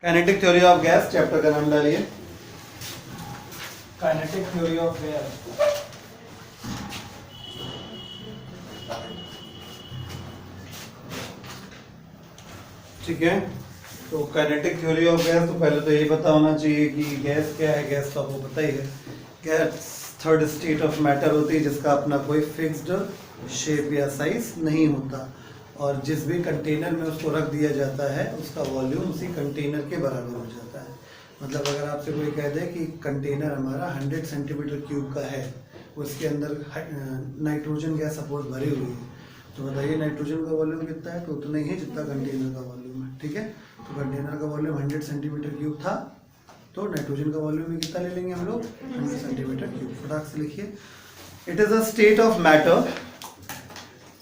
Kinetic theory of gas chapter का नाम डालिए। Kinetic theory of gas. ठीक है, तो काइनेटिक थ्योरी ऑफ गैस, तो पहले तो यही पता होना चाहिए कि गैस क्या है। गैस तो आपको पता ही है, gas third state of matter होती है जिसका अपना कोई फिक्स्ड शेप या साइज नहीं होता, और जिस भी कंटेनर में उसको रख दिया जाता है उसका वॉल्यूम उसी कंटेनर के बराबर हो जाता है। मतलब अगर आपसे कोई कह दे कि कंटेनर हमारा 100 सेंटीमीटर क्यूब का है, उसके अंदर नाइट्रोजन गैस सपोज भरी हुई है, तो बताइए नाइट्रोजन का वॉल्यूम कितना है, तो उतना ही है जितना कंटेनर का वॉल्यूम है। ठीक है, तो कंटेनर का वॉल्यूम 100 सेंटीमीटर क्यूब था, तो नाइट्रोजन का वॉल्यूम भी कितना ले लेंगे हम लोग, 100 सेंटीमीटर क्यूब। फटाक से लिखिए, it is a state of matter,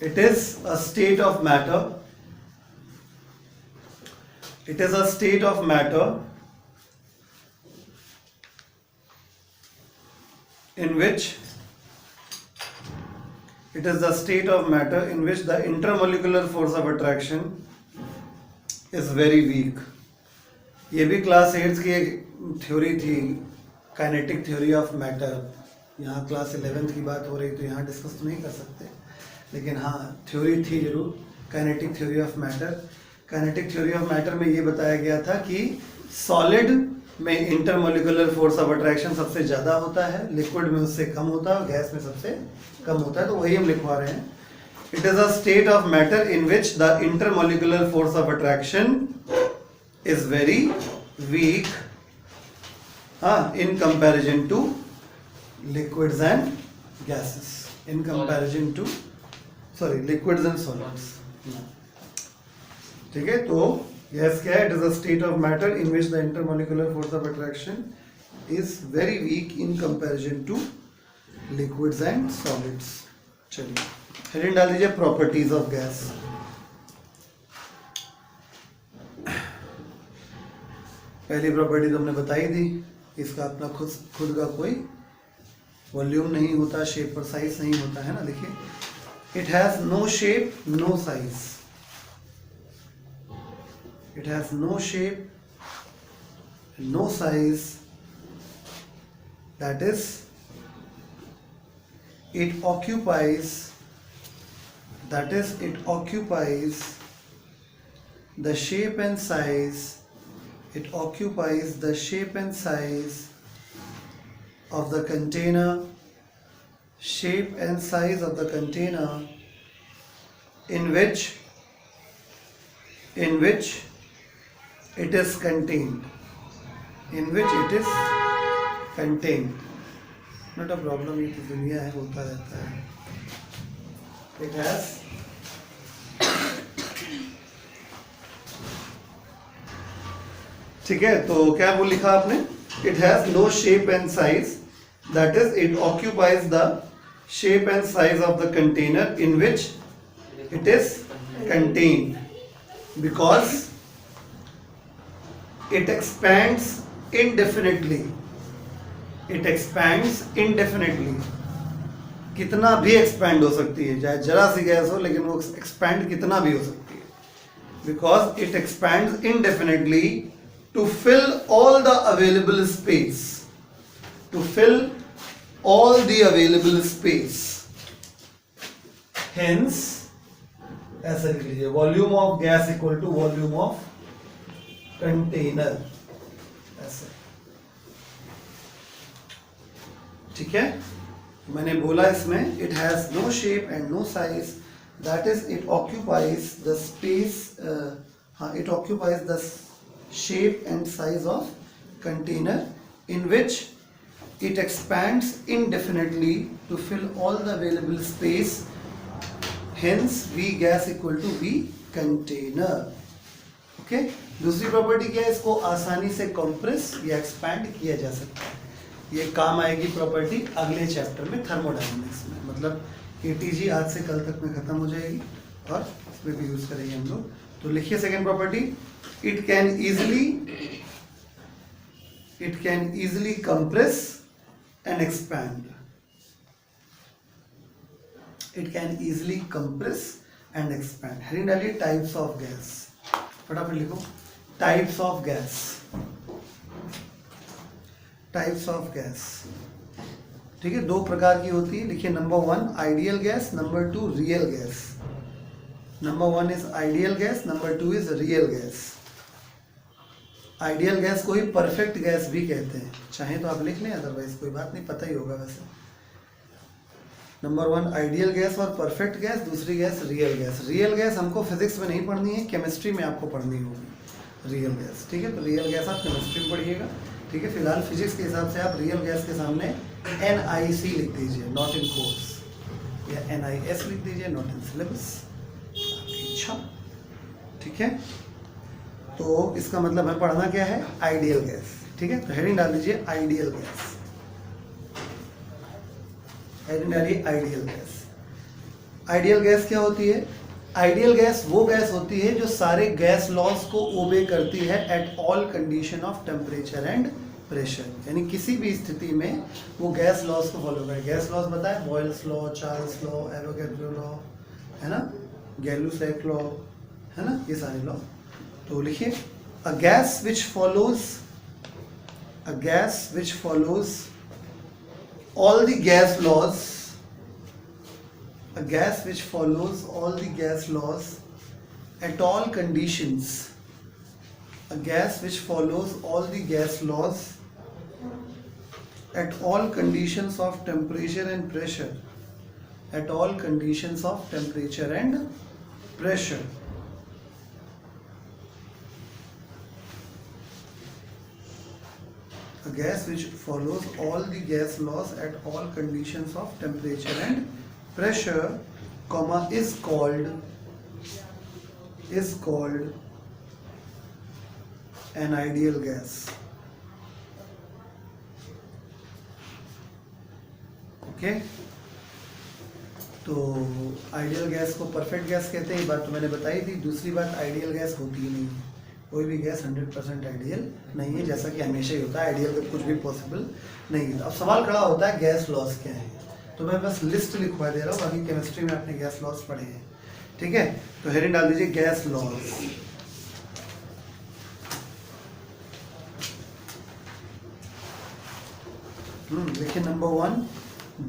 it is a state of matter, it is a state of matter in which it is the state of matter in which the intermolecular force of attraction is very weak. ये भी class 8 की एक theory थी, kinetic theory of matter. यहाँ class 11 की बात हो रही तो यहाँ डिस्कस तो नहीं कर सकते, लेकिन हाँ थ्योरी थी जरूर, kinetic theory of matter. Kinetic theory of matter में ये बताया गया था कि सॉलिड में इंटरमोलिकुलर फोर्स ऑफ अट्रैक्शन सबसे ज़्यादा होता है, लिक्विड में उससे कम होता है और गैस में सबसे कम होता है, तो वही हम लिखवा रहे हैं। It is a state of matter in which the intermolecular force of attraction is very weak in comparison to liquids and gases, in comparison to liquids and solids. ठीक है, तो गैस क्या है, it is a state of matter in which the intermolecular force of attraction is very weak in comparison to liquids and solids. चलिए heading डाल दीजिए, properties of gas. पहली property तो हमने बताई दी, इसका अपना खुद का कोई वॉल्यूम नहीं होता, शेप और साइज नहीं होता है ना। देखिए, it has no shape no size, it has no shape no size, that is it occupies the shape and size, it occupies the shape and size of the container, shape and size of the container in which it is contained, not a problem, ये तो दुनिया है, होता रहता है। It has ठीक है, तो क्या बोल लिखा आपने, it has no shape and size, that is it occupies the shape and size of the container in which it is contained, because it expands indefinitely, कितना भी एक्सपैंड हो सकती है, चाहे जरा सी गैस हो, लेकिन वो एक्सपैंड कितना भी हो सकती है, because it expands indefinitely to fill all the available space, hence ऐसा लिख लीजिए, volume of gas equal to volume of container, ऐसे। ठीक है, मैंने बोला इसमें it has no shape and no size, that is it occupies the space, it occupies the shape and size of container in which it expands indefinitely to fill all the available space, hence V gas equal to V container. Okay, दूसरी property क्या है, इसको आसानी से compress या expand किया जा सकता है। ये काम आएगी प्रॉपर्टी अगले चैप्टर में, थर्मोडायनेमिक्स में, मतलब ATG आज से कल तक में खत्म हो जाएगी और इसमें भी यूज करेंगे हम लोग। तो लिखिए second property, it can easily compress and expand, it can easily compress and expand. Heading डालिए, टाइप्स ऑफ गैस, फटाफट लिखो, types of gas, types of gas, ठीक है, 2 प्रकार की होती है। लिखिए, number 1 ideal gas, number 2 real gas. Number 1 is ideal gas, number 2 is real gas. Ideal gas को ही परफेक्ट गैस भी कहते हैं, चाहे तो आप लिख लें, अदरवाइज कोई बात नहीं, पता ही होगा वैसे। नंबर 1 आइडियल गैस और परफेक्ट गैस, दूसरी gas real gas. Real gas हमको फिजिक्स में नहीं पढ़नी है, केमिस्ट्री में आपको पढ़नी होगी रियल गैस, ठीक है। तो रियल गैस आप केमिस्ट्री में पढ़िएगा, ठीक है। फिलहाल फिजिक्स के हिसाब से आप रियल गैस के सामने NIC लिख दीजिए, नॉट इन कोर्स, या NIS लिख दीजिए, नॉट इन सिलेबस, आपकी इच्छा, ठीक है। तो इसका मतलब है पढ़ना क्या है, आइडियल गैस, ठीक है। तो हेडिंग डाल दीजिए आइडियल गैस, हेडिंग डालिए आइडियल गैस। आइडियल गैस क्या होती है? आइडियल गैस वो गैस होती है जो सारे गैस लॉज को ओबे करती है at all condition of temperature and pressure, यानी किसी भी स्थिति में वो गैस लॉज को फॉलो करे। गैस लॉज बताए, boils law, Charles law, Avogadro law, है ना, गैलुसैक लॉ, है ना, ये सारे लॉ। तो लिखिए, a gas which follows all the gas laws, a gas which follows all the gas laws at all conditions, a gas which follows all the gas laws at all conditions of temperature and pressure, at all conditions of temperature and pressure. A gas which follows all the gas laws at all conditions of temperature and pressure, comma, is called an ideal gas. Okay? तो ideal gas को perfect gas कहते हैं, ये बात तो मैंने बताई थी। दूसरी बात, आइडियल गैस होती ही नहीं है, कोई भी गैस 100% आइडियल नहीं है, जैसा कि हमेशा ही होता है, आइडियल का कुछ भी पॉसिबल नहीं है। अब सवाल खड़ा होता है गैस लॉस क्या है, तो मैं बस लिस्ट लिखवा दे रहा हूँ, बाकी केमिस्ट्री में आपने गैस लॉस पढ़े हैं, ठीक है। तो हेडिंग डाल दीजिए गैस लॉस। देखिए, number 1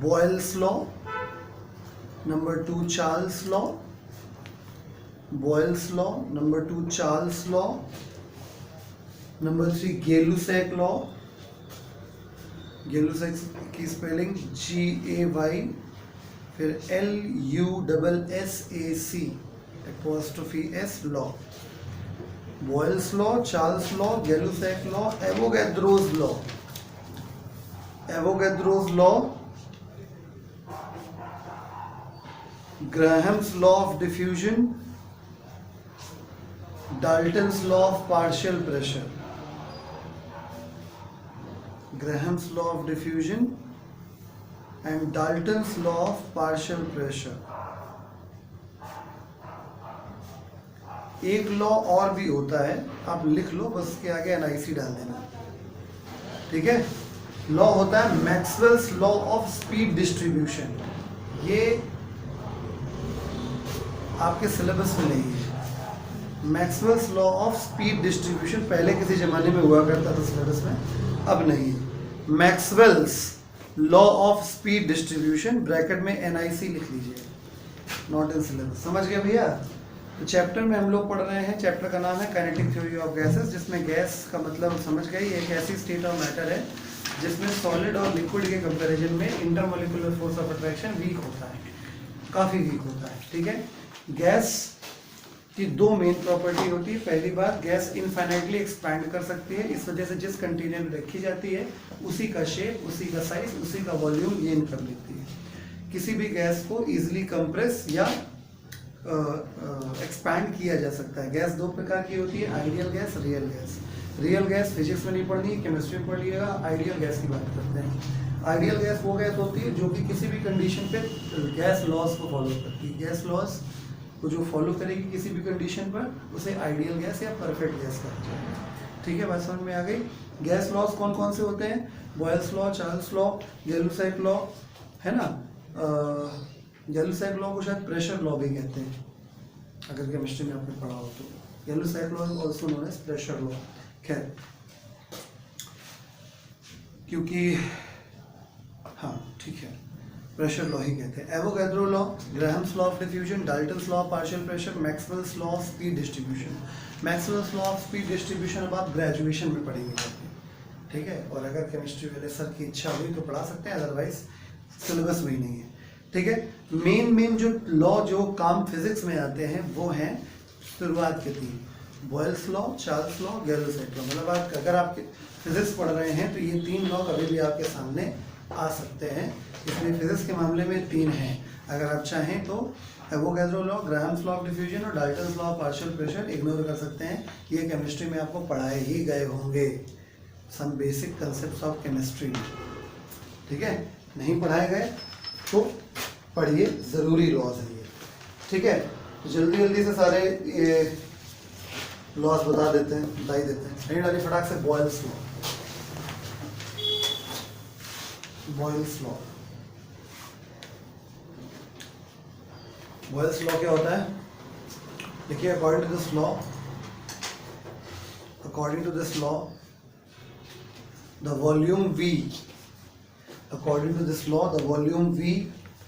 Boyle's law, number 2 Charles law, Boyle's law, number 2 Charles law, number 3 Gay-Lussac law, Gay-Lussac की स्पेलिंग GAY, फिर LUSSAC apostrophe S law, Boyle's law, Charles law, Gay-Lussac law, Avogadro's law, Avogadro's law, Graham's law of diffusion, Dalton's law of partial pressure, Graham's law of diffusion and Dalton's law of partial pressure। एक law और भी होता है, आप लिख लो, बस के आगे NIC डाल देना, ठीक है। लॉ होता है Maxwell's law of speed distribution, ये आपके सिलेबस में नहीं है। Maxwell's law of speed distribution पहले किसी जमाने में हुआ करता था सिलेबस में, अब नहीं है। Maxwell's law of speed distribution, bracket में NIC लिख लीजिए, नॉट इन सिलेबस। समझ गए भैया? तो चैप्टर में हम लोग पढ़ रहे हैं, चैप्टर का नाम है काइनेटिक थ्योरी ऑफ गैसेस, जिसमें गैस का मतलब समझ गए, ये एक ऐसी स्टेट ऑफ मैटर है जिसमें सॉलिड और लिक्विड के कंपैरिजन में intermolecular force of attraction weak होता है, काफ़ी वीक होता है, ठीक है। गैस की 2 मेन प्रॉपर्टी होती है। पहली बात, गैस इनफाइनाइटली एक्सपैंड कर सकती है, इस वजह से जिस कंटेनर में रखी जाती है उसी का शेप, उसी का साइज, उसी का वॉल्यूम गेन कर लेती है। किसी भी गैस को इजीली कंप्रेस या एक्सपैंड किया जा सकता है। गैस 2 प्रकार की होती है, ideal gas, real gas. Real gas physics में नहीं पढ़नी, केमिस्ट्री में पढ़ लिएगा। आइडियल गैस की बात करते हैं। आइडियल गैस वो गैस होती है जो कि किसी भी कंडीशन पे गैस लॉस को फॉलो करती है। गैस लॉस को जो फॉलो करेगी किसी भी कंडीशन पर, उसे आइडियल गैस या परफेक्ट गैस कहते हैं, ठीक है। बात समझ में आ गई? गैस लॉस कौन कौन से होते हैं? Boyle's law, Charles law, Gay Lussac law, है ना। गैलुसैक लॉ को शायद प्रेशर लॉ भी कहते हैं, अगर केमिस्ट्री में आपने पढ़ा हो तो। Gay Lussac law is also known as pressure law. खैर, क्योंकि हाँ ठीक है, प्रेशर लॉ ही कहते हैं। Avogadro law, Graham's law of diffusion, Dalton's law of partial pressure, Maxwell's law of speed distribution. Maxwell's law of speed distribution अब आप graduation में पढ़ेंगे, ठीक है, और अगर केमिस्ट्री वाले सर की इच्छा हुई तो पढ़ा सकते हैं, अदरवाइज सिलेबस में ही नहीं है, ठीक है। मेन जो लॉ जो काम फिजिक्स में आते हैं वो हैं शुरुआत के 3, Boyle's law, Charles law, Gay Lussac law. मतलब आप अगर आप फिजिक्स पढ़ रहे हैं तो ये 3 लॉ कभी भी आपके सामने आ सकते हैं, इसलिए फिजिक्स के मामले में 3 हैं। अगर आप चाहें तो Avogadro law, Graham's law of diffusion और Dalton's law of partial pressure ignore कर सकते हैं, ये केमिस्ट्री में आपको पढ़ाए ही गए होंगे, some basic concepts of chemistry, ठीक है। नहीं पढ़ाए गए तो पढ़िए, ज़रूरी लॉज है ये, ठीक है। तो जल्दी जल्दी से सारे ये लॉज बता ही देते हैं। नहीं डाली फटाक से, बॉयल्स लॉ। बॉयल्स लॉ क्या होता है? देखिए, according to this law the volume V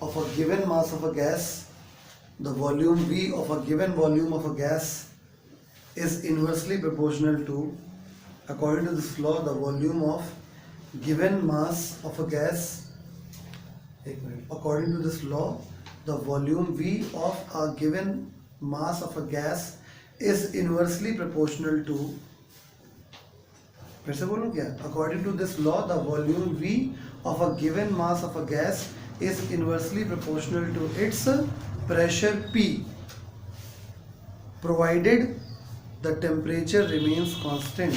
of a given mass of a gas, the volume V of a given volume of a gas is inversely proportional to, according to this law, the volume of given mass of a gas, according to this law, the volume V of a given mass of a gas is inversely proportional to, फिर से बोलूं क्या? According to this law, the volume V of a given mass of a gas is inversely proportional to its pressure P, provided the temperature remains constant.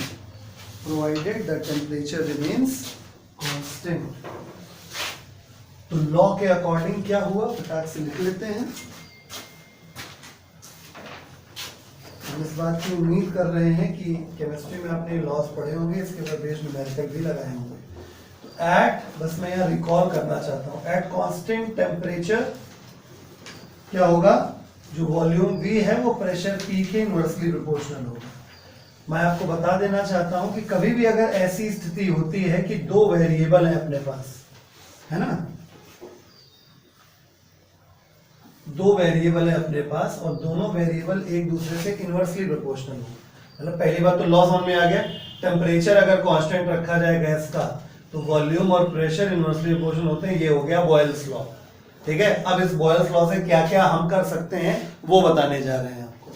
तो law के according क्या हुआ, फटाक से लिख लेते हैं। हम इस बात की उम्मीद कर रहे हैं कि केमिस्ट्री में आपने लॉस पढ़े होंगे, इसके ऊपर बेस्ड न्यूमेरिकल भी लगाए होंगे। तो बस मैं यहाँ रिकॉल करना चाहता हूँ, एट कांस्टेंट टेम्परेचर क्या होगा, जो वॉल्यूम V है वो प्रेशर P के इनवर्सली प्रोपोर्शनल होगा। मैं आपको बता देना चाहता हूँ कि कभी भी अगर ऐसी स्थिति होती है कि 2 वेरिएबल है अपने पास, है ना, 2 वेरिएबल है अपने पास और दोनों वेरिएबल एक दूसरे से इनवर्सली प्रोपोर्शनल हो, मतलब पहली बात तो लॉ समझ में आ गया। टेम्परेचर अगर कांस्टेंट रखा जाए गैस का तो वॉल्यूम और प्रेशर इनवर्सली प्रोपोर्शनल होते हैं, ये हो गया बॉयल्स लॉ, ठीक है। अब इस बॉयल्स लॉ से क्या क्या हम कर सकते हैं वो बताने जा रहे हैं आपको।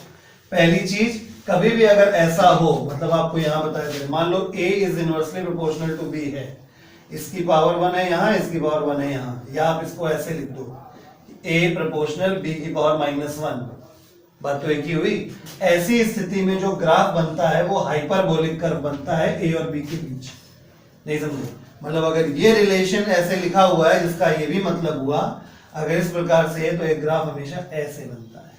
पहली चीज, कभी भी अगर ऐसा हो, मतलब आपको यहाँ बताया जाए, मान लो A is inversely proportional to B है, इसकी पावर 1 है यहाँ, इसकी पावर 1 है यहाँ, या आप इसको ऐसे लिख दो, A प्रोपोर्शनल B की पावर -1, बात तो एक ही हुई। ऐसी स्थिति में जो ग्राफ बनता है वो हाइपरबोलिक कर्व बनता है A और B के बीच, नहीं समझे? मतलब अगर ये रिलेशन ऐसे लिखा हुआ है जिसका ये भी मतलब हुआ, अगर इस प्रकार से है तो एक ग्राफ हमेशा ऐसे बनता है।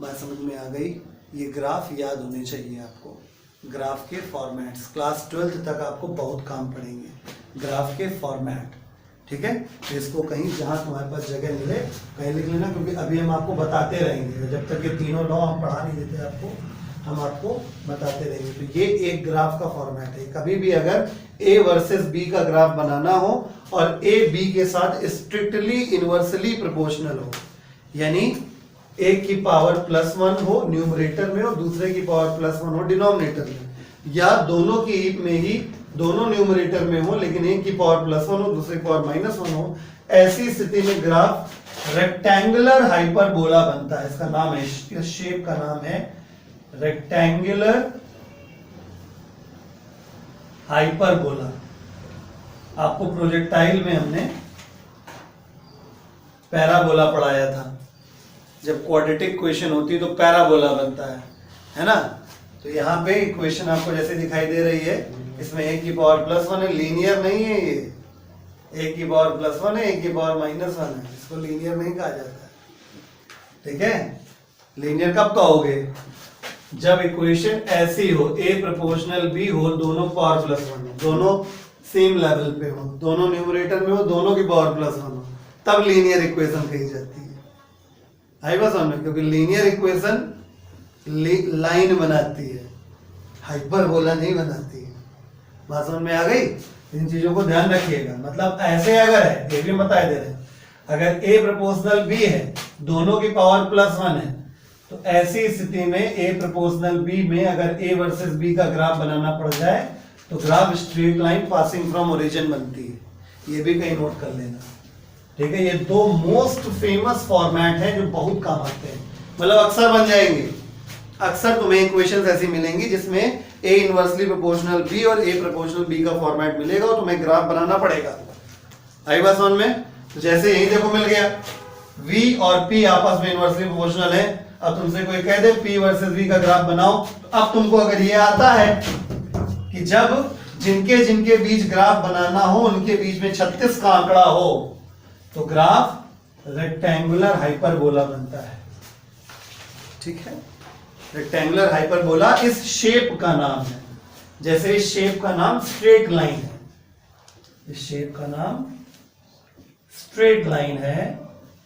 बात समझ में आ गई? ये ग्राफ याद होने चाहिए आपको, ग्राफ के फॉर्मेट्स, क्लास 12th तक आपको बहुत काम पड़ेंगे ग्राफ के फॉर्मेट, ठीक है। तो इसको कहीं जहां तुम्हारे पास जगह मिले कहीं लिख लेना, क्योंकि अभी हम आपको बताते रहेंगे, जब तक ये तीनों लॉ हम पढ़ा नहीं देते आपको, हम आपको बताते रहेंगे। तो ये एक ग्राफ का फॉर्मेट है। कभी भी अगर A वर्सेस B का ग्राफ बनाना हो और A B के साथ स्ट्रिक्टली इनवर्सली प्रोपोर्शनल हो, यानी एक की पावर +1 हो न्यूमरेटर में और दूसरे की पावर +1 हो डिनोमिनेटर में, या दोनों की में ही दोनों न्यूमरेटर में हो लेकिन एक की पावर +1 हो दूसरे की पावर -1 हो, ऐसी स्थिति में ग्राफ रेक्टेंगुलर हाइपरबोला बनता है। इसका नाम है, इस शेप का नाम है रेक्टेंगुलर हाइपरबोला। आपको प्रोजेक्टाइल में हमने पैराबोला पढ़ाया था, जब क्वाड्रेटिक इक्वेशन होती है तो पैराबोला बनता है ना। तो यहाँ पे इक्वेशन आपको जैसे दिखाई दे रही है, इसमें एक की पावर +1 है, लीनियर नहीं है ये, एक की पावर +1 है, एक की पावर -1 है, इसको लीनियर नहीं कहा जाता, ठीक है। लीनियर कब कहोगे, जब इक्वेशन ऐसी हो, A प्रोपोर्शनल B हो, दोनों पावर +1 हो, दोनों सेम लेवल पे हो, दोनों न्यूमरेटर में हो, दोनों की पावर +1 हो, तब लीनियर इक्वेशन कही जाती है। आई बात समझ में? क्योंकि लीनियर इक्वेशन लाइन बनाती है, हाइपरबोला नहीं बनाती है। बात समझ में आ गई? इन चीजों को ध्यान रखिएगा। मतलब ऐसे अगर है, ये भी बता दे रहे हैं, अगर a प्रोपोर्शनल b है, दोनों की पावर +1 है, तो ऐसी स्थिति में a प्रोपोर्शनल b में अगर a वर्सेस b का ग्राफ बनाना पड़ जाए तो graph straight line passing from origin बनती है। ये भी कहीं नोट कर लेना, ठीक है? ये दो मोस्ट फेमस फॉर्मेट हैं जो बहुत काम आते हैं, मतलब अक्सर बन जाएंगे। अक्सर तुम्हें इक्वेशंस ऐसी मिलेंगी जिसमें a इनवर्सली प्रोपोर्शनल b और a प्रोपोर्शनल b का फॉर्मेट मिलेगा और तुम्हें ग्राफ बनाना पड़ेगा। आई बात समझ में? तो जैसे यही देखो मिल गया, v और p आपस में इनवर्सली प्रोपोर्शनल है। अब तुमसे कोई कह दे p वर्सेस v का ग्राफ बनाओ, तो अब तुमको अगर ये आता है कि जब जिनके जिनके बीच ग्राफ बनाना हो उनके बीच में 36 का आंकड़ा हो तो ग्राफ रेक्टेंगुलर हाइपरबोला बनता है, ठीक है? रेक्टेंगुलर हाइपरबोला इस शेप का नाम है। जैसे इस शेप का नाम स्ट्रेट लाइन है, इस शेप का नाम स्ट्रेट लाइन है,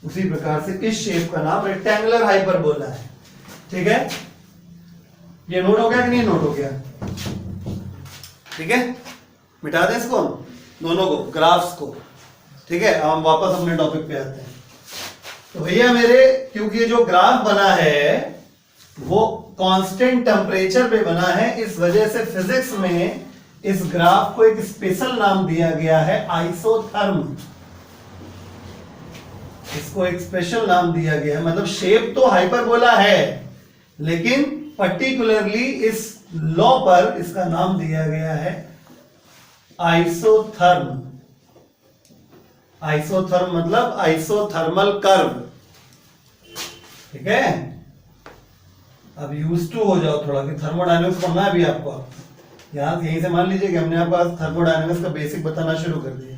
उसी प्रकार से इस शेप का नाम रेक्टेंगुलर हाइपरबोला है, ठीक है? ये नोट हो गया कि नहीं नोट हो गया? ठीक है, मिटा दें इसको, दोनों को, ग्राफ्स को, ठीक है? अब हम वापस अपने टॉपिक पे आते हैं। तो भैया मेरे, क्योंकि ये जो ग्राफ बना है वो कांस्टेंट टेम्परेचर पे बना है, इस वजह से फिजिक्स में इस ग्राफ को एक स्पेशल नाम दिया गया है, आइसोथर्म। इसको एक स्पेशल नाम दिया गया है। मतलब शेप तो हाइपरबोला है, लेकिन पर्टिकुलरली इस लॉ पर इसका नाम दिया गया है आइसोथर्म। आइसोथर्म मतलब आइसोथर्मल कर्व, ठीक है? अब यूज टू हो जाओ थोड़ा कि थर्मोडायनेमिक्स पढ़ना है अभी आपको। यहां यहीं से मान लीजिए कि हमने आपको थर्मोडायनेमिक्स का बेसिक बताना शुरू कर दिया।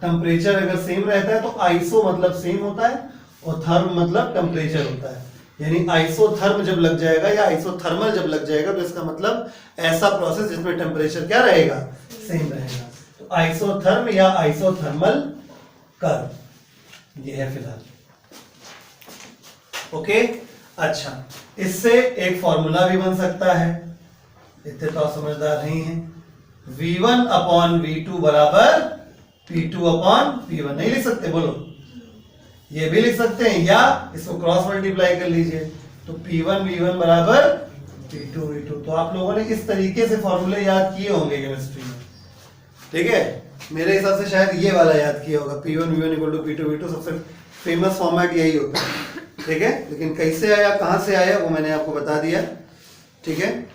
टेम्परेचर अगर सेम रहता है तो आइसो मतलब सेम होता है और थर्म मतलब टेम्परेचर होता है। यानी आइसोथर्म जब लग जाएगा या आइसोथर्मल जब लग जाएगा तो इसका मतलब ऐसा प्रोसेस जिसमें टेम्परेचर क्या रहेगा, सेम रहेगा। तो आइसोथर्म या आइसोथर्मल कर्व ये है फिलहाल, ओके? अच्छा, इससे एक फॉर्मूला भी बन सकता है, इतने तो आप समझदार नहीं है। v1 अपॉन v2 बराबर p2 अपॉन p1 नहीं लिख सकते? बोलो, ये भी लिख सकते हैं, या इसको क्रॉस मल्टीप्लाई कर लीजिए तो p1 v1 बराबर p2 v2। तो आप लोगों ने इस तरीके से फॉर्मूले याद किए होंगे केमिस्ट्री में, ठीक है? मेरे हिसाब से शायद ये वाला याद किया होगा, p1 v1 equal to p2 v2, सबसे फेमस फॉर्मेट यही होता है, ठीक है? लेकिन कैसे आया, कहां से आया, वो मैंने आपको बता दिया, ठीक है?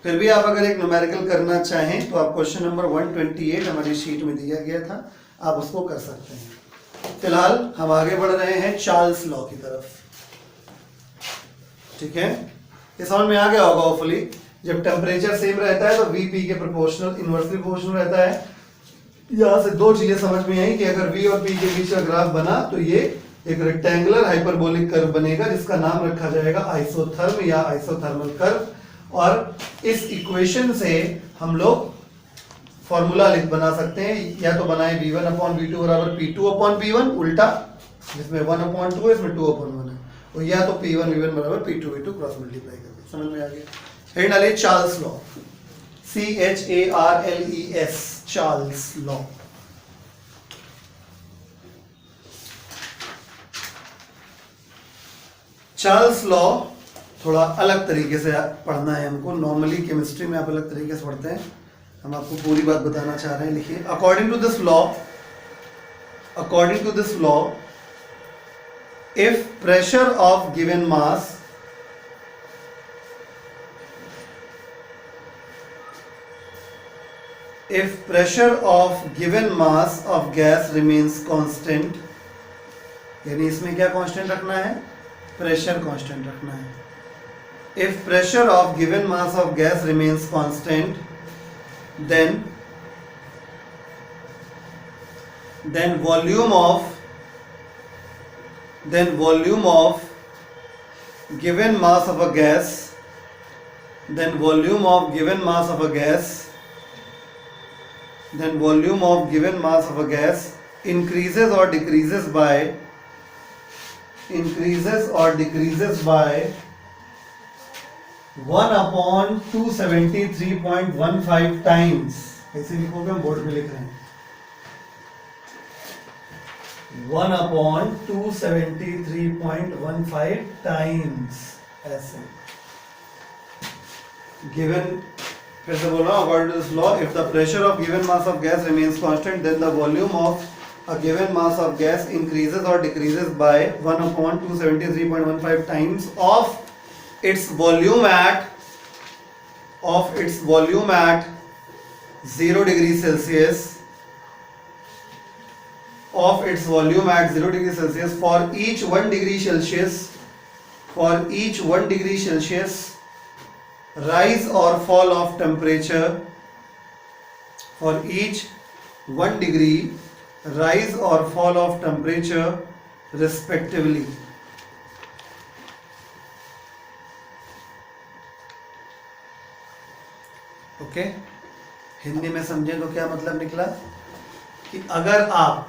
फिर भी आप अगर एक न्यूमेरिकल करना चाहें तो आप क्वेश्चन नंबर 128 हमारी शीट में दिया गया था, आप उसको कर सकते हैं। फिलहाल हम आगे बढ़ रहे हैं चार्ल्स लॉ की तरफ, ठीक है? ये समझ में आ गया होगा होपफुली। जब टेम्परेचर सेम रहता है तो वीपी के प्रोपोर्शनल इनवर्सली प्रोपोर्शनल रहता है। यहां से दो चीजें समझ में आई कि अगर v और p के बीच का ग्राफ बना तो ये एक रेक्टेंगुलर हाइपरबोलिक कर्व बनेगा जिसका नाम रखा जाएगा आइसोथर्म या आइसोथर्मल कर्व। और इस इक्वेशन से हम लोग फॉर्मूला बना सकते हैं, या तो बनाए v1 अपॉन v2 बराबर p2 अपॉन p1 उल्टा, जिसमें 1 अपॉन 2 है, इसमें 2 अपॉन 1 है, और या तो p1 v1 बराबर p2 v2 क्रॉस मल्टीप्लाई करके। समझ में आ गया? हेड डालिए Charles law, CHARLES, Charles law. Charles law थोड़ा अलग तरीके से पढ़ना है हमको। नॉर्मली केमिस्ट्री में आप अलग तरीके से पढ़ते हैं, हम आपको पूरी बात बताना चाह रहे हैं। लिखिए, according to this law if pressure of given mass of gas remains constant, यानी इसमें क्या कांस्टेंट रखना है, प्रेशर कांस्टेंट रखना है। If pressure of given mass of gas remains constant, then volume of given mass of a gas increases or decreases by 1/273.15 times, ऐसे लिखोगे, हम बोर्ड पे लिख रहे हैं 1/273.15 टाइम्स, ऐसे गिवन। फिर से बोल रहा हूँ, according to this law, if the pressure of given mass of gas remains constant then the volume of a given mass of gas increases or decreases by 1/273.15 times of its volume at 0 degrees Celsius, of its volume at 0 degrees Celsius for each 1 degree Celsius, rise or fall of temperature, for each 1 degree rise or fall of temperature respectively. Okay, Hindi में समझे तो क्या मतलब निकला कि अगर आप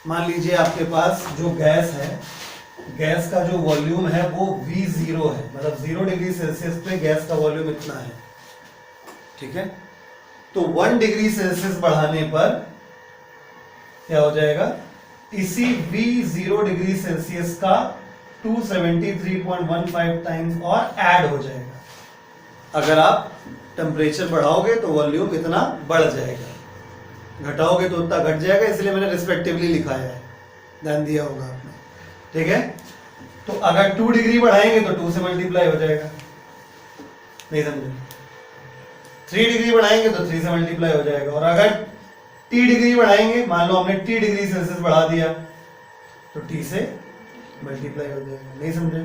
मान लीजिए आपके पास जो गैस है, गैस का जो वॉल्यूम है वो V0 है, मतलब 0 डिग्री सेल्सियस पे गैस का वॉल्यूम इतना है, ठीक है। तो 1 डिग्री सेल्सियस बढ़ाने पर क्या हो जाएगा, इसी V0 डिग्री सेल्सियस का 273.15 टाइम्स और ऐड हो जाएगा। अगर आप टेम्परेचर बढ़ाओगे तो वॉल्यूम इतना बढ़ जाएगा, घटाओगे तो उतना घट जाएगा, इसलिए मैंने रिस्पेक्टिवली लिखा है, ध्यान दिया होगा आपने, ठीक है। तो अगर 2 डिग्री बढ़ाएंगे तो 2 से मल्टीप्लाई हो जाएगा, नहीं समझे। 3 डिग्री बढ़ाएंगे तो 3 से मल्टीप्लाई हो जाएगा, और अगर T डिग्री बढ़ाएंगे, मान लो हमने T डिग्री सेल्सियस बढ़ा दिया तो T से मल्टीप्लाई हो जाएगा, नहीं समझे।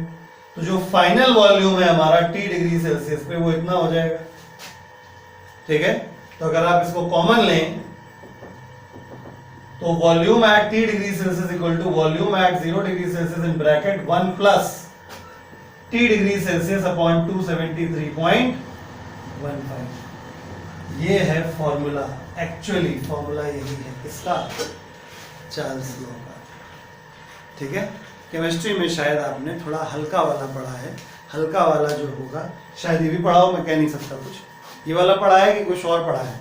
तो जो फाइनल वॉल्यूम है हमारा T डिग्री सेल्सियस पे वो इतना हो जाएगा, ठीक है। तो अगर आप इसको कॉमन लें तो volume at T degree Celsius equal to volume at 0 degree Celsius in bracket 1 plus T degree Celsius upon 273.15। ये है फॉर्मूला, एक्चुअली फॉर्मूला यही है किसका, चार्ल्स लॉ का, ठीक है। केमिस्ट्री में शायद आपने थोड़ा हल्का वाला पढ़ा है, हल्का वाला जो होगा शायद ये भी पढ़ा हो, मैं कह नहीं सकता कुछ। ये वाला पढ़ा है कि कुछ और पढ़ा है,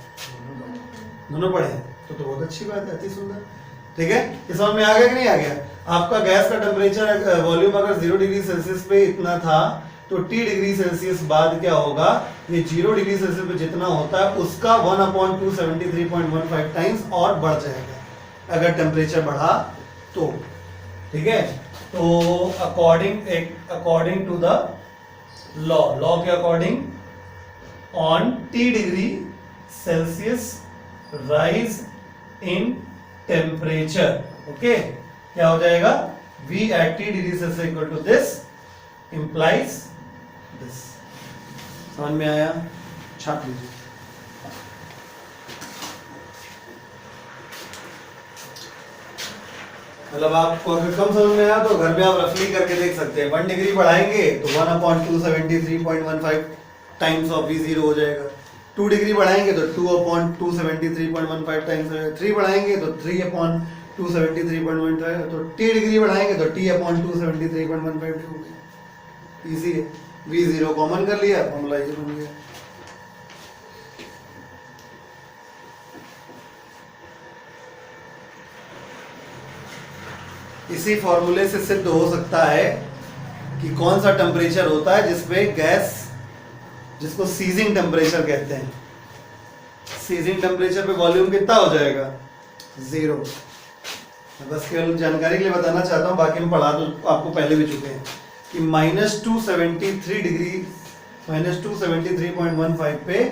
दोनों पढ़े हैं, तो बहुत अच्छी बात है, अति सुंदर, ठीक है। इस समझ में आ गया कि नहीं आ गया। आपका गैस का टेम्परेचर वॉल्यूम अगर 0 डिग्री सेल्सियस पे इतना था तो T डिग्री सेल्सियस बाद क्या होगा, ये 0 डिग्री सेल्सियस पे जितना होता है उसका 1/273.15 टाइम्स और बढ़ जाएगा अगर टेम्परेचर बढ़ा तो, ठीक है। तो अकॉर्डिंग टू द लॉ के अकॉर्डिंग, on T degree Celsius rise in temperature, okay, क्या हो जाएगा, V at T degree Celsius equal to this implies this। समझ में आया, छाप लीजिए। मतलब आपको अगर कम समझ में आया तो घर में आप रफली करके देख सकते हैं। 1 डिग्री बढ़ाएंगे तो 1/273.15 टाइम्स ऑफ V0 हो जाएगा। 2 डिग्री बढ़ाएंगे तो 2/273.15 टाइम्स हो जाएगा। 3 बढ़ाएंगे तो 3/273.15, तो T डिग्री बढ़ाएंगे तो T/273.15 हो गया। इजी है, V0 कॉमन कर लिया, फॉर्मूला ये बन गया। इसी फॉर्मूले से सिद्ध हो सकता है कि कौन सा टेम्परेचर होता है जिसपे गैस, जिसको सीजिंग टेम्परेचर कहते हैं, सीजिंग टेम्परेचर पे वॉल्यूम कितना हो जाएगा, 0। बस केवल जानकारी के लिए बताना चाहता हूँ, बाकी हम पढ़ा तो आपको पहले भी चुके हैं कि -273.15 पे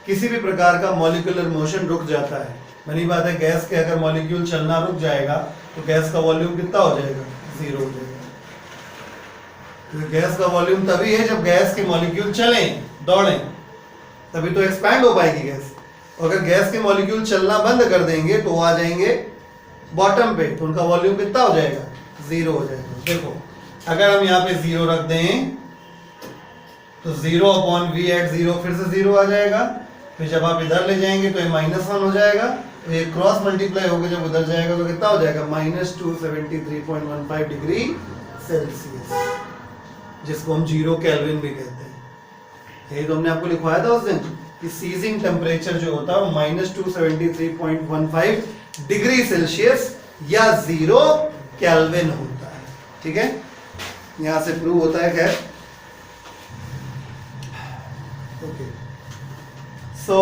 किसी भी प्रकार का मॉलिक्यूलर मोशन रुक जाता है। बनी बात है, गैस के अगर मॉलिक्यूल चलना रुक जाएगा तो गैस का वॉल्यूम कितना हो जाएगा, 0 हो जाएगा। तो गैस का वॉल्यूम तभी है जब गैस के मॉलिक्यूल चलें, दौड़ें, तभी तो एक्सपैंड हो पाएगी गैस। अगर गैस के मॉलिक्यूल चलना बंद कर देंगे तो वो आ जाएंगे बॉटम पे, तो उनका वॉल्यूम कितना हो जाएगा, 0 हो जाएगा। देखो अगर हम यहाँ पे 0 रख दें तो 0/V@0 फिर से 0 आ जाएगा। फिर जब आप इधर ले जाएंगे तो ये -1 हो जाएगा, तो ये क्रॉस मल्टीप्लाई होकर जब उधर जाएगा तो कितना हो जाएगा, -273.15 डिग्री सेल्सियस, जिसको हम 0 केल्विन भी कहते हैं। यही तो हमने आपको लिखवाया था उस दिन कि सीजिंग टेम्परेचर जो होता है वो -273.15 डिग्री सेल्सियस या 0 केल्विन होता है। ठीक है, यहां से प्रूव होता है। खैर ओके, सो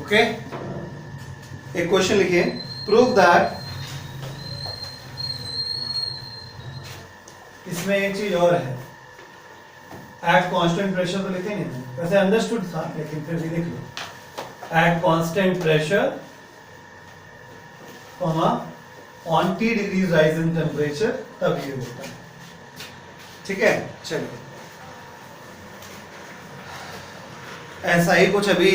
ओके, एक क्वेश्चन लिखिए, प्रूव दैट, इसमें एक चीज और है, एट कांस्टेंट प्रेशर तो लिखे नहीं, वैसे अंडरस्टूड था लेकिन फिर भी लिख लो, at constant pressure comma on T degrees rise in temperature तब ये होता है। ठीक है, चलिए ऐसा ही कुछ अभी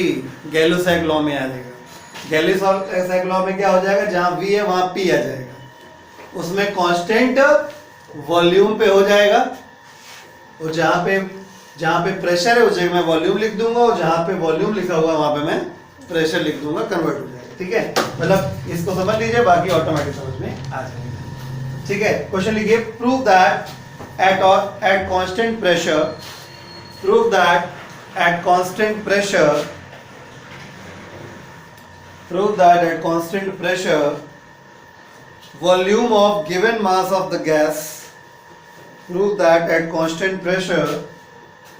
गैलो-सैग लॉ में आ जाएगा। गैलो-सैग लॉ में क्या हो जाएगा, जहां V है वहां P आ जाएगा, उसमें कांस्टेंट वॉल्यूम पे हो जाएगा, और जहां पे प्रेशर है उस जगह मैं वॉल्यूम लिख दूंगा, और जहां पे वॉल्यूम लिखा हुआ वहां पे मैं प्रेशर लिख दूंगा, कन्वर्ट हो जाएगा। ठीक है, मतलब इसको समझ लीजिए, बाकी ऑटोमेटिक समझ में आ जाएगा। ठीक है, क्वेश्चन लिखिए, prove that at constant pressure, prove that at constant pressure, prove that at constant pressure volume of given mass of the gas, prove that at constant pressure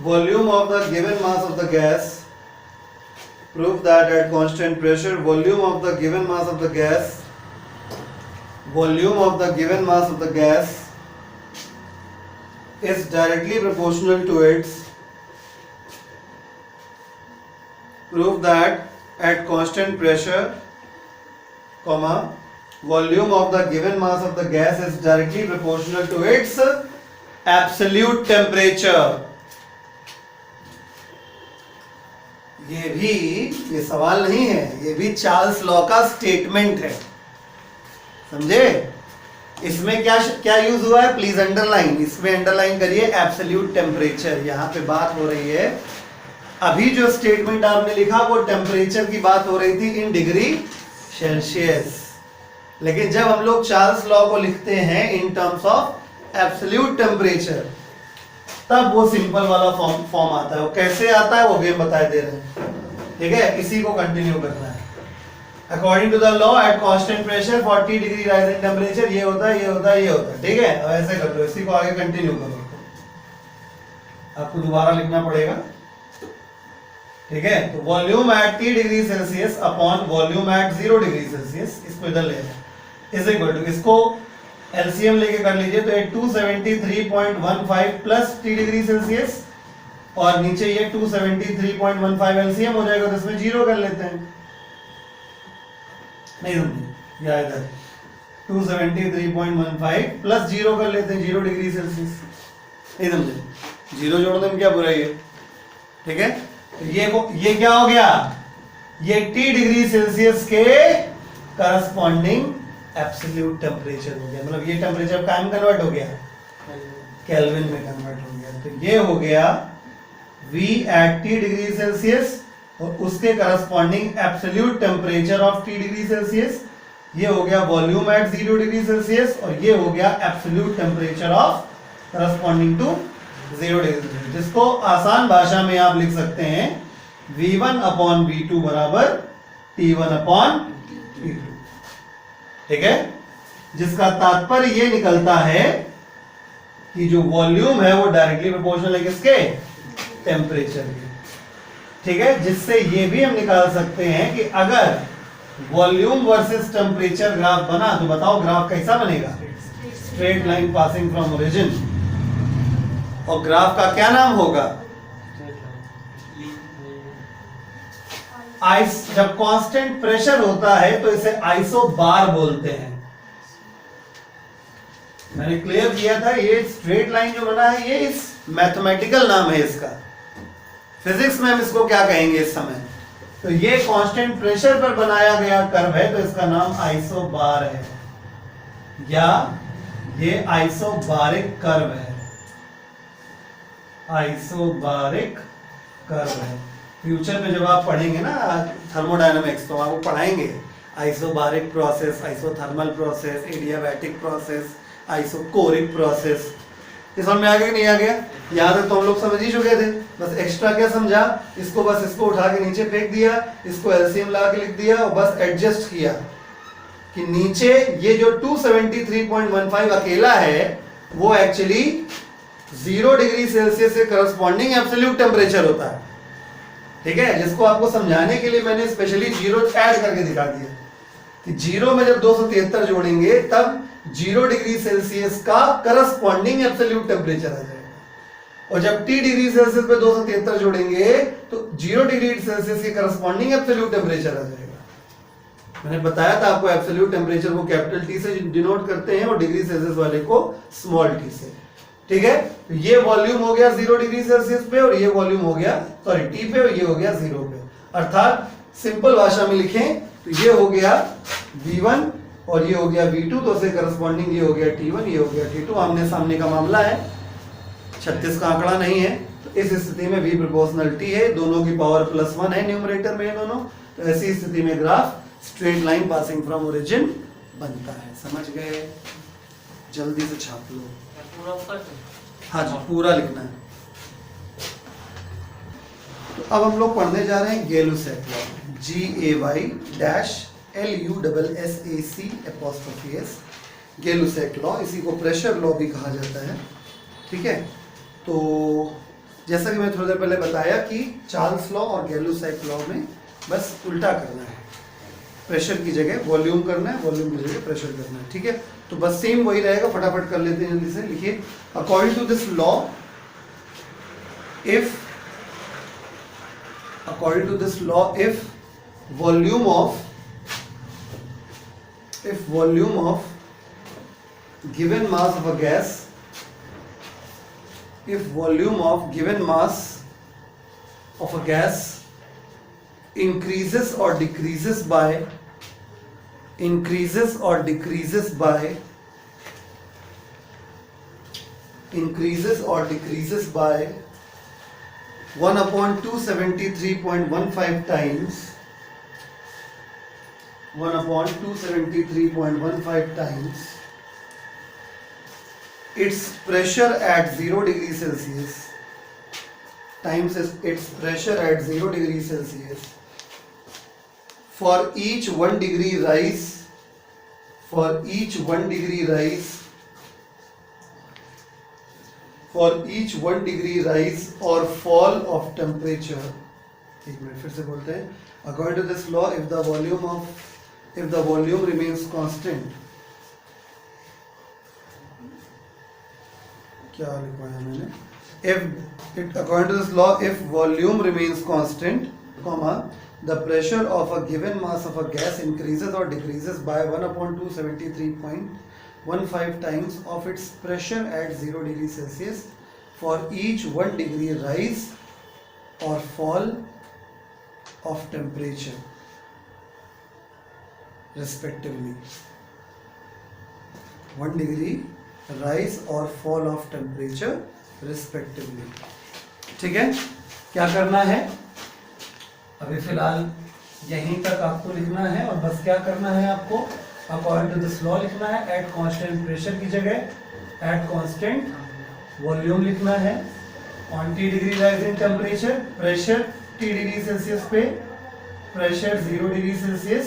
volume of the given mass of the gas, prove that at constant pressure volume of the given mass of the gas, volume of the given mass of the gas is directly proportional to its, prove that at constant pressure, comma, volume of the given mass of the gas is directly proportional to its absolute temperature. ये सवाल नहीं है, ये भी Charles law का statement है, समझे? इसमें क्या यूज हुआ है, प्लीज अंडरलाइन, इसमें अंडरलाइन करिए एब्सोल्यूट टेम्परेचर। यहां पे बात हो रही है, अभी जो स्टेटमेंट आपने लिखा वो टेम्परेचर की बात हो रही थी इन डिग्री सेल्सियस, लेकिन जब हम लोग चार्ल्स लॉ को लिखते हैं in terms of absolute temperature, तब वो सिंपल वाला फॉर्म आता है। वो कैसे आता है वो भी हम बता दे रहे हैं। ठीक है, इसी को कंटिन्यू करना है। According to the law at constant pressure 40 degree rise in temperature ये होता है, ये होता है, ये होता है। ठीक है, अब ऐसे कर लो, इसी को आगे कंटिन्यू करो, आपको दोबारा लिखना पड़ेगा। ठीक है, तो volume at T degree Celsius upon volume at 0 degree Celsius, इसको इधर ले इज इक्वल टू, इसको एलसीएम लेके कर लीजिए, तो ये 273.15 प्लस T डिग्री सेल्सियस, और नीचे ये 273.15 एलसीएम हो जाएगा, तो इसमें 0 कर लेते हैं, नहीं समझे, या इधर 273.15 प्लस 0 कर लेते हैं, 0 डिग्री सेल्सियस, नहीं समझे, 0 जोड़ दें क्या बुराई है। ठीक है, ये क्या हो गया, ये T डिग्री सेल्सियस के करस्पॉन्डिंग एब्सोल्यूट टेम्परेचर हो गया, मतलब ये टेम्परेचर कायम कन्वर्ट हो गया, केल्विन में कन्वर्ट हो गया। तो ये हो गया V at T degree Celsius और उसके corresponding absolute temperature of T degree Celsius, ये हो गया वॉल्यूम एट 0 डिग्री सेल्सियस, और ये हो गया absolute temperature of corresponding to 0 degree, जिसको आसान भाषा में आप लिख सकते हैं V1 अपॉन V2 बराबर T1 अपॉन T2। ठीक है, जिसका तात्पर्य ये निकलता है कि जो वॉल्यूम है वो डायरेक्टली प्रोपोर्शनल है किसके, टेम्परेचर के। ठीक है, जिससे ये भी हम निकाल सकते हैं कि अगर वॉल्यूम वर्सेस टेम्परेचर ग्राफ बना तो बताओ ग्राफ कैसा बनेगा, straight line passing from origin, और ग्राफ का क्या नाम होगा, आइस। जब कांस्टेंट प्रेशर होता है तो इसे आइसोबार बोलते हैं। मैंने क्लियर किया था, ये स्ट्रेट लाइन जो बना है ये इस मैथमेटिकल नाम है इसका, फिजिक्स में हम इसको क्या कहेंगे इस समय, तो ये कांस्टेंट प्रेशर पर बनाया गया कर्व है, तो इसका नाम आइसोबार है, या ये आइसोबारिक कर्व है, आइसोबारिक कर्व है। फ्यूचर में जब आप पढ़ेंगे ना थर्मोडायनामिक्स, तो आपको पढ़ाएंगे isobaric process, isothermal process, adiabatic process, isochoric process. ये समझ में आ गया कि नहीं आ गया? यहाँ तक तो हम लोग समझ ही चुके थे। बस एक्स्ट्रा क्या समझा, इसको बस इसको उठा के नीचे फेंक दिया, इसको एलसीएम लगा के लिख दिया और बस एडजस्ट किया कि नीचे ये जो 273.15 अकेला है वो एक्चुअली 0 डिग्री सेल्सियस से करस्पॉन्डिंग एब्सोल्यूट टेम्परेचर होता है। ठीक है, जिसको आपको समझाने के लिए मैंने स्पेशली 0 ऐड करके दिखा दिया कि 0 में जब 273 जोड़ेंगे तब 0 डिग्री सेल्सियस का करस्पॉन्डिंग एब्सोल्यूट टेम्परेचर आ जाएगा, और जब T डिग्री सेल्सियस पे 273 जोड़ेंगे तो 0 डिग्री सेल्सियस के करस्पॉन्डिंग एब्सोल्यूट टेम्परेचर आ जाएगा। मैंने बताया था आपको एब्सोल्यूट टेम्परेचर को कैपिटल T से डिनोट करते हैं और डिग्री सेल्सियस वाले को स्मॉल t से। ठीक है, तो ये वॉल्यूम हो गया 0 डिग्री सेल्सियस पे और ये वॉल्यूम हो गया सॉरी T पे और ये हो गया 0 पे। अर्थात सिंपल भाषा में लिखें तो ये हो गया V1 और ये हो गया V2, तो उससे करस्पॉन्डिंग ये हो गया T1, ये हो गया T2। आमने सामने का मामला है, 36 का आंकड़ा नहीं है, तो इस स्थिति में V प्रोपोर्शनल T है, दोनों की पावर +1 है न्यूमरेटर में दोनों। तो ऐसी स्थिति में graph straight line passing from origin बनता है। समझ गए? जल्दी से छाप लो। हाँ जी, पूरा लिखना है। तो अब हम लोग पढ़ने जा रहे हैं गेलुसैक लॉ, GAY-LUSSAC', गेलुसैक लॉ। इसी को प्रेशर लॉ भी कहा जाता है। ठीक है, तो जैसा कि मैं थोड़ी देर पहले बताया कि चार्ल्स लॉ और गेलुसैक लॉ में बस उल्टा करना है, प्रेशर की जगह वॉल्यूम करना है, वॉल्यूम की जगह प्रेशर करना है। ठीक है, तो बस सेम वही रहेगा, फटाफट कर लेते हैं जल्दी से। लिखिए, according to this law if volume of given mass of a gas, if volume of given mass of a gas increases or decreases by 1/273.15 times, 1/273.15 times its pressure at 0 degree Celsius times its pressure at 0 degree Celsius, for each 1 degree rise or fall of temperature। एक minute फिर से बोलते हैं। According to this law, if the volume remains constant, क्या लिखवाया मैंने? According to this law, if volume remains constant, the pressure of a given mass of a gas increases or decreases by 1/273.15 times of its pressure at 0 degree Celsius for each 1 degree rise or fall of temperature respectively। 1 degree rise और fall of temperature respectively। ठीक है, क्या करना है? अभी फिलहाल यहीं तक आपको लिखना है और बस क्या करना है आपको? अकॉर्डिंग टू दिस लॉ लिखना है, एट कांस्टेंट प्रेशर की जगह एट कांस्टेंट वॉल्यूम लिखना है। On T degree rise in temperature, pressure T degree Celsius पे, प्रेशर 0 डिग्री सेल्सियस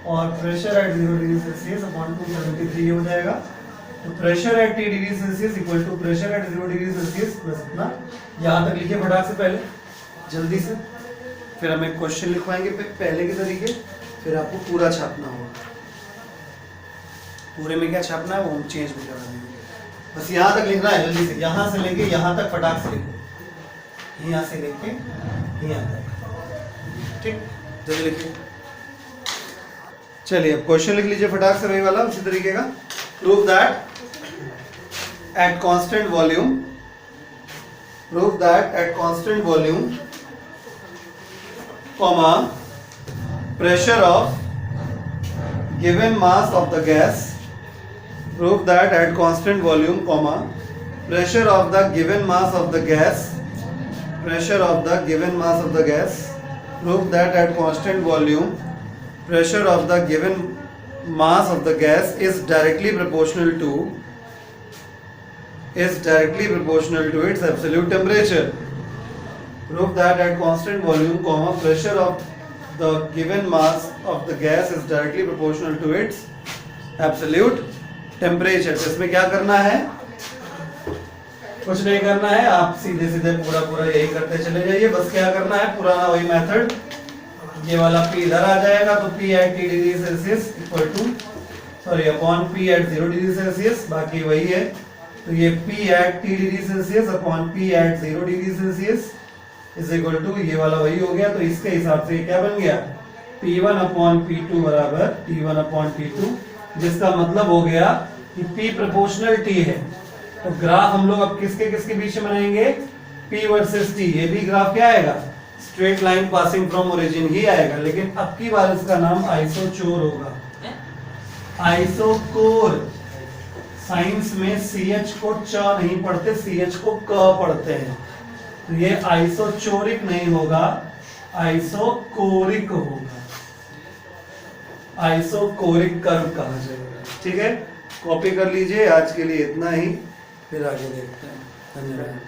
और pressure at 0 degree Celsius upon 273 हो जाएगा। तो pressure at T degree Celsius equal to pressure at 0 degree Celsius plus इतना। यहाँ तक लिखिए फटाक से पहले जल्दी से, फिर हम एक क्वेश्चन लिखवाएंगे पहले के तरीके, फिर आपको पूरा छापना होगा। पूरे में क्या छापना है वो हम चेंज भी करा देंगे। बस यहाँ तक लिखना है जल्दी से, यहाँ से लेके यहाँ तक फटाक से लिखो, यहाँ से लेके यहाँ तक। ठीक, जल्दी लिखिए। चलिए अब क्वेश्चन लिख लीजिए फटाक से वही वाला उसी तरीके का। Prove that at constant volume comma pressure of given mass of the gas, prove that at constant volume comma pressure of the given mass of the gas, prove that at constant volume pressure of the given mass of the gas is directly proportional to its absolute temperature. Prove that at constant volume, pressure of the given mass of the gas is directly proportional to its absolute temperature. तो इसमें क्या करना है? कुछ नहीं करना है, आप सीधे सीधे पूरा यही करते चले जाइए. बस क्या करना है, पुराना वही मेथड. ये वाला P इधर आ जाएगा, तो P at T degree Celsius equal to upon P at 0 degree Celsius. बाकी वही है. तो ये P at T degree Celsius upon P at 0 degree Celsius is equal to ये वाला वही हो गया. तो इसके हिसाब से क्या बन गया, P1 अपॉन P2 बराबर T1 अपॉन T2, जिसका मतलब हो गया कि P प्रोपोर्शनल T है. तो ग्राफ हम लोग अब किसके किसके बीच में बनाएंगे, P वर्सेस T. ये भी ग्राफ क्या आएगा, straight line passing from origin ही आएगा. लेकिन अब की बार इसका नाम आइसोचोर होगा. आइसोकोर. साइंस में CH को च नहीं पढ़ते, CH को क पढ़ते हैं. तो ये आइसोचोरिक नहीं होगा, आइसोकोरिक होगा. आइसोकोरिक कर्व कहा जाएगा. ठीक है, कॉपी कर लीजिए. आज के लिए इतना ही, फिर आगे देखते हैं. धन्यवाद.